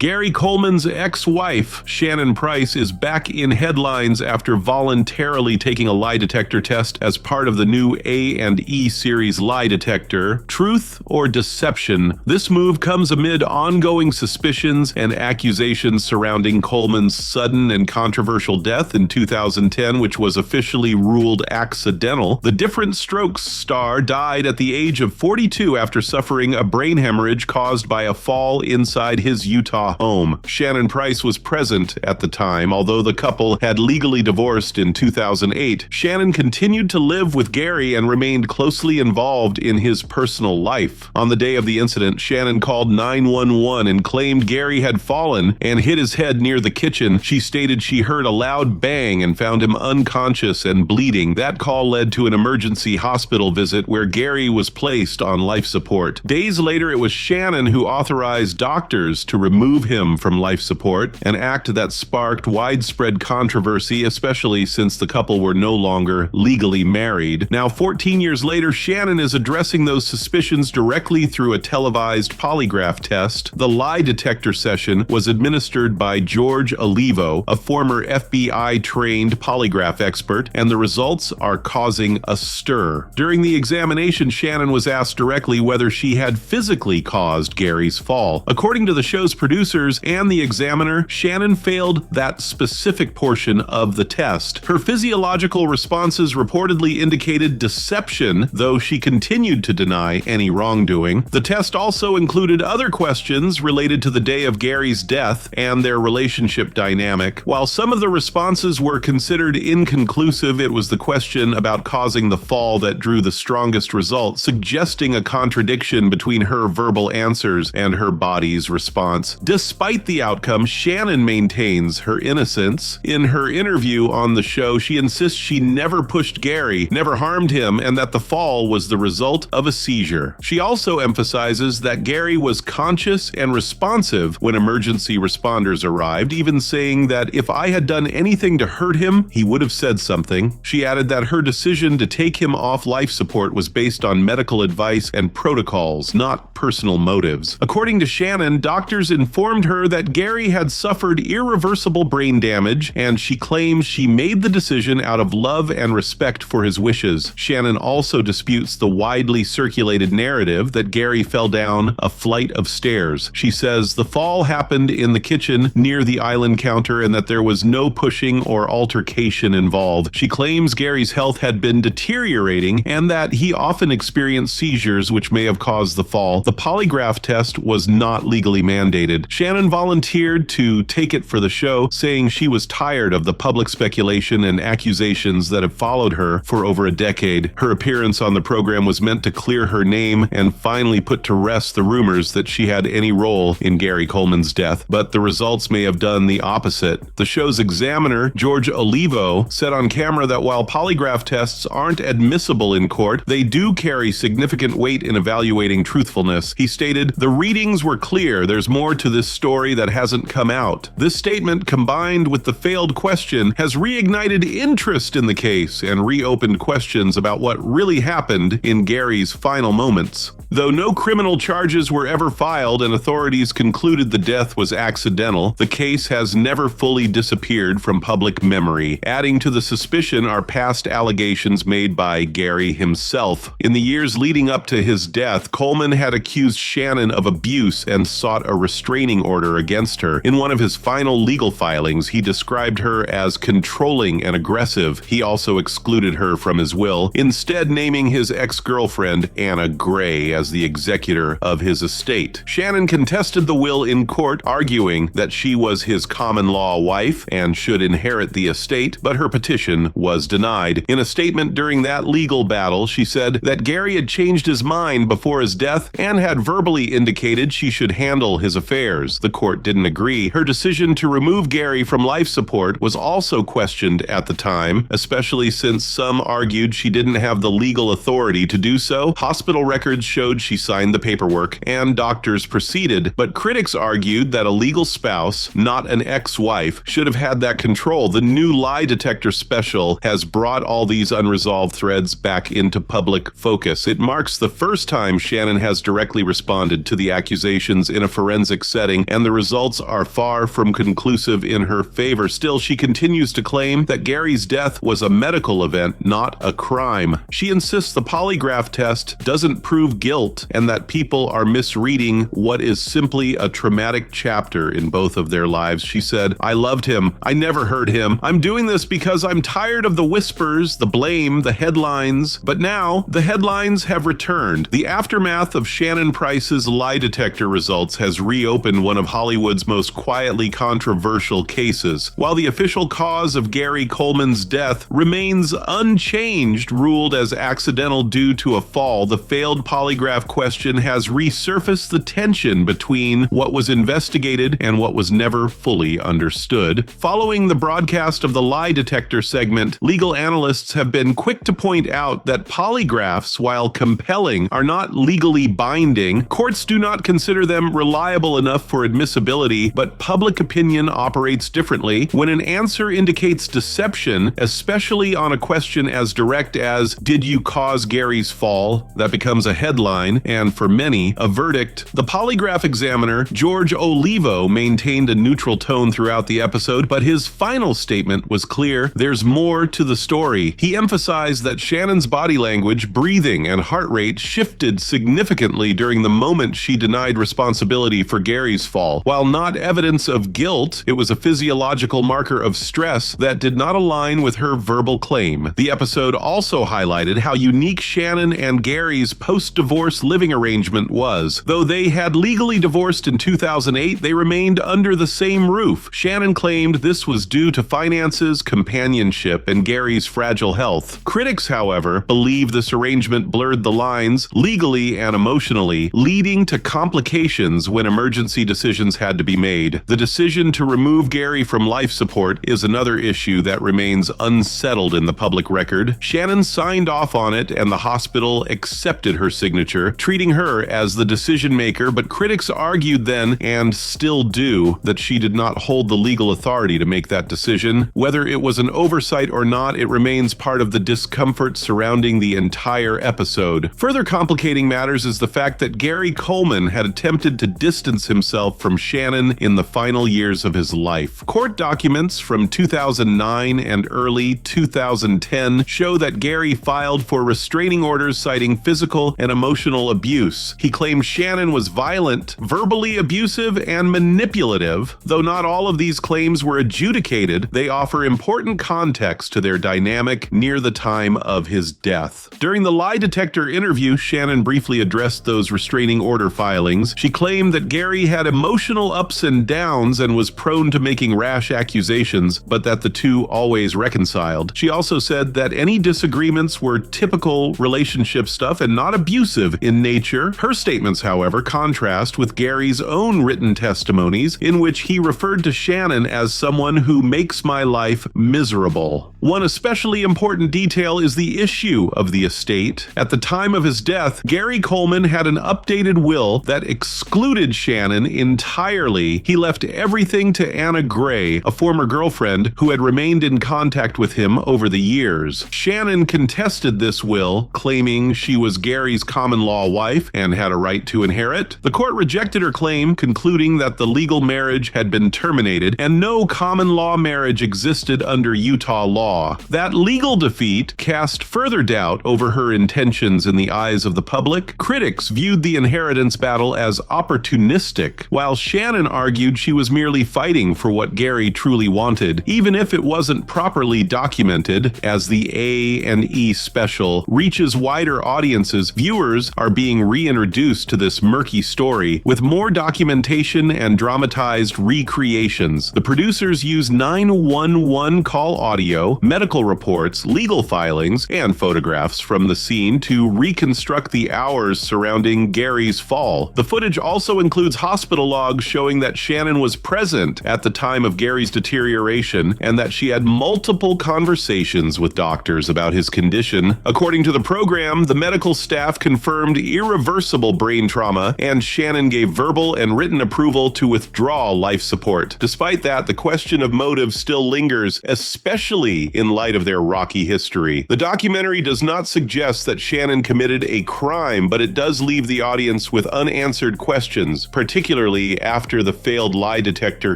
Gary Coleman's ex-wife, Shannon Price, is back in headlines after voluntarily taking a lie detector test as part of the new A&E series lie detector. Truth or deception? This move comes amid ongoing suspicions and accusations surrounding Coleman's sudden and controversial death in 2010, which was officially ruled accidental. The Different Strokes star died at the age of 42 after suffering a brain hemorrhage caused by a fall inside his Utah home. Shannon Price was present at the time. Although the couple had legally divorced in 2008, Shannon continued to live with Gary and remained closely involved in his personal life. On the day of the incident, Shannon called 911 and claimed Gary had fallen and hit his head near the kitchen. She stated she heard a loud bang and found him unconscious and bleeding. That call led to an emergency hospital visit where Gary was placed on life support. Days later, it was Shannon who authorized doctors to remove him from life support, an act that sparked widespread controversy, especially since the couple were no longer legally married. Now, 14 years later, Shannon is addressing those suspicions directly through a televised polygraph test. The lie detector session was administered by George Olivo, a former FBI-trained polygraph expert, and the results are causing a stir. During the examination, Shannon was asked directly whether she had physically caused Gary's fall. According to the show's producers and the examiner, Shannon failed that specific portion of the test. Her physiological responses reportedly indicated deception, though she continued to deny any wrongdoing. The test also included other questions related to the day of Gary's death and their relationship dynamic. While some of the responses were considered inconclusive, it was the question about causing the fall that drew the strongest result, suggesting a contradiction between her verbal answers and her body's response. Despite the outcome, Shannon maintains her innocence. In her interview on the show, she insists she never pushed Gary, never harmed him, and that the fall was the result of a seizure. She also emphasizes that Gary was conscious and responsive when emergency responders arrived, even saying that if I had done anything to hurt him, he would have said something. She added that her decision to take him off life support was based on medical advice and protocols, not personal motives. According to Shannon, doctors informed her that Gary had suffered irreversible brain damage, and she claims she made the decision out of love and respect for his wishes. Shannon also disputes the widely circulated narrative that Gary fell down a flight of stairs. She says the fall happened in the kitchen near the island counter and that there was no pushing or altercation involved. She claims Gary's health had been deteriorating and that he often experienced seizures which may have caused the fall. The polygraph test was not legally mandated. Shannon volunteered to take it for the show, saying she was tired of the public speculation and accusations that have followed her for over a decade. Her appearance on the program was meant to clear her name and finally put to rest the rumors that she had any role in Gary Coleman's death, but the results may have done the opposite. The show's examiner, George Olivo, said on camera that while polygraph tests aren't admissible in court, they do carry significant weight in evaluating truthfulness. He stated, "The readings were clear. There's more to this story that hasn't come out." This statement, combined with the failed question, has reignited interest in the case and reopened questions about what really happened in Gary's final moments. Though no criminal charges were ever filed and authorities concluded the death was accidental, the case has never fully disappeared from public memory. Adding to the suspicion are past allegations made by Gary himself. In the years leading up to his death, Coleman had accused Shannon of abuse and sought a restraining order against her. In one of his final legal filings, he described her as controlling and aggressive. He also excluded her from his will, instead naming his ex-girlfriend, Anna Gray, as the executor of his estate. Shannon contested the will in court, arguing that she was his common-law wife and should inherit the estate, but her petition was denied. In a statement during that legal battle, she said that Gary had changed his mind before his death and had verbally indicated she should handle his affairs. The court didn't agree. Her decision to remove Gary from life support was also questioned at the time, especially since some argued she didn't have the legal authority to do so. Hospital records showed she signed the paperwork and doctors proceeded, but critics argued that a legal spouse, not an ex-wife, should have had that control. The new lie detector special has brought all these unresolved threads back into public focus. It marks the first time Shannon has directly responded to the accusations in a forensic setting. setting, and the results are far from conclusive in her favor. Still, she continues to claim that Gary's death was a medical event, not a crime. She insists the polygraph test doesn't prove guilt and that people are misreading what is simply a traumatic chapter in both of their lives. She said, "I loved him. I never hurt him. I'm doing this because I'm tired of the whispers, the blame, the headlines." But now, the headlines have returned. The aftermath of Shannon Price's lie detector results has reopened one of Hollywood's most quietly controversial cases. While the official cause of Gary Coleman's death remains unchanged, ruled as accidental due to a fall, the failed polygraph question has resurfaced the tension between what was investigated and what was never fully understood. Following the broadcast of the lie detector segment, legal analysts have been quick to point out that polygraphs, while compelling, are not legally binding. Courts do not consider them reliable enough for admissibility, but public opinion operates differently. When an answer indicates deception, especially on a question as direct as, "Did you cause Gary's fall?" that becomes a headline, and for many, a verdict. The polygraph examiner, George Olivo, maintained a neutral tone throughout the episode, but his final statement was clear. There's more to the story. He emphasized that Shannon's body language, breathing, and heart rate shifted significantly during the moment she denied responsibility for Gary's fall. While not evidence of guilt, it was a physiological marker of stress that did not align with her verbal claim. The episode also highlighted how unique Shannon and Gary's post-divorce living arrangement was. Though they had legally divorced in 2008, they remained under the same roof. Shannon claimed this was due to finances, companionship, and Gary's fragile health. Critics, however, believe this arrangement blurred the lines legally and emotionally, leading to complications when emergency decisions had to be made. The decision to remove Gary from life support is another issue that remains unsettled in the public record. Shannon signed off on it, and the hospital accepted her signature, treating her as the decision maker, but critics argued then, and still do, that she did not hold the legal authority to make that decision. Whether it was an oversight or not, it remains part of the discomfort surrounding the entire episode. Further complicating matters is the fact that Gary Coleman had attempted to distance himself from Shannon in the final years of his life. Court documents from 2009 and early 2010 show that Gary filed for restraining orders citing physical and emotional abuse. He claimed Shannon was violent, verbally abusive, and manipulative. Though not all of these claims were adjudicated, they offer important context to their dynamic near the time of his death. During the lie detector interview, Shannon briefly addressed those restraining order filings. She claimed that Gary had emotional ups and downs and was prone to making rash accusations, but that the two always reconciled. She also said that any disagreements were typical relationship stuff and not abusive in nature. Her statements, however, contrast with Gary's own written testimonies, in which he referred to Shannon as someone who makes my life miserable. One especially important detail is the issue of the estate. At the time of his death, Gary Coleman had an updated will that excluded Shannon entirely. He left everything to Anna Gray, a former girlfriend who had remained in contact with him over the years. Shannon contested this will, claiming she was Gary's common-law wife and had a right to inherit. The court rejected her claim, concluding that the legal marriage had been terminated and no common-law marriage existed under Utah law. That legal defeat cast further doubt over her intentions in the eyes of the public. Critics viewed the inheritance battle as opportunistic, while Shannon argued she was merely fighting for what Gary truly wanted. Even if it wasn't properly documented, as the A&E special reaches wider audiences, viewers are being reintroduced to this murky story with more documentation and dramatized recreations. The producers use 911 call audio, medical reports, legal filings, and photographs from the scene to reconstruct the hours surrounding Gary's fall. The footage also includes hospital logs showing that Shannon was present at the time of Gary's deterioration and that she had multiple conversations with doctors about his condition. According to the program, the medical staff confirmed irreversible brain trauma, and Shannon gave verbal and written approval to withdraw life support. Despite that, the question of motive still lingers, especially in light of their rocky history. The documentary does not suggest that Shannon committed a crime, but it does leave the audience with unanswered questions, particularly particularly after the failed lie detector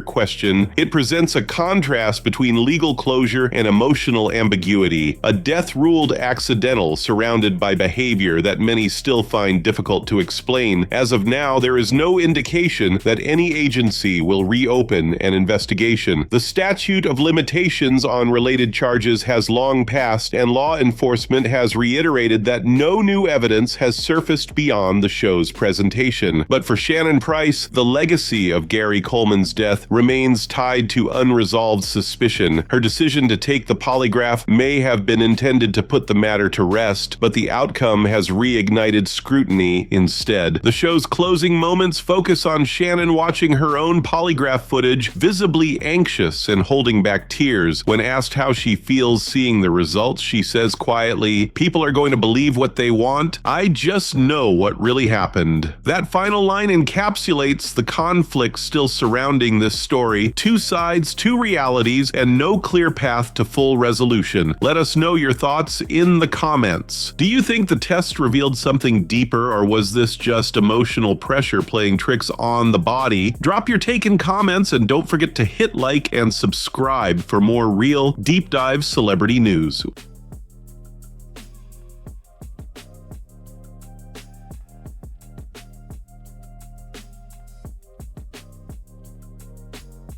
question. It presents a contrast between legal closure and emotional ambiguity, a death ruled accidental surrounded by behavior that many still find difficult to explain. As of now, there is no indication that any agency will reopen an investigation. The statute of limitations on related charges has long passed, and law enforcement has reiterated that no new evidence has surfaced beyond the show's presentation. But for Shannon Price, the legacy of Gary Coleman's death remains tied to unresolved suspicion. Her decision to take the polygraph may have been intended to put the matter to rest, but the outcome has reignited scrutiny instead. The show's closing moments focus on Shannon watching her own polygraph footage, visibly anxious and holding back tears. When asked how she feels seeing the results, she says quietly, "People are going to believe what they want. I just know what really happened." That final line encapsulates the conflict still surrounding this story. Two sides, two realities, and no clear path to full resolution. Let us know your thoughts in the comments. Do you think the test revealed something deeper, or was this just emotional pressure playing tricks on the body? Drop your take in comments, and don't forget to hit like and subscribe for more real, deep dive celebrity news.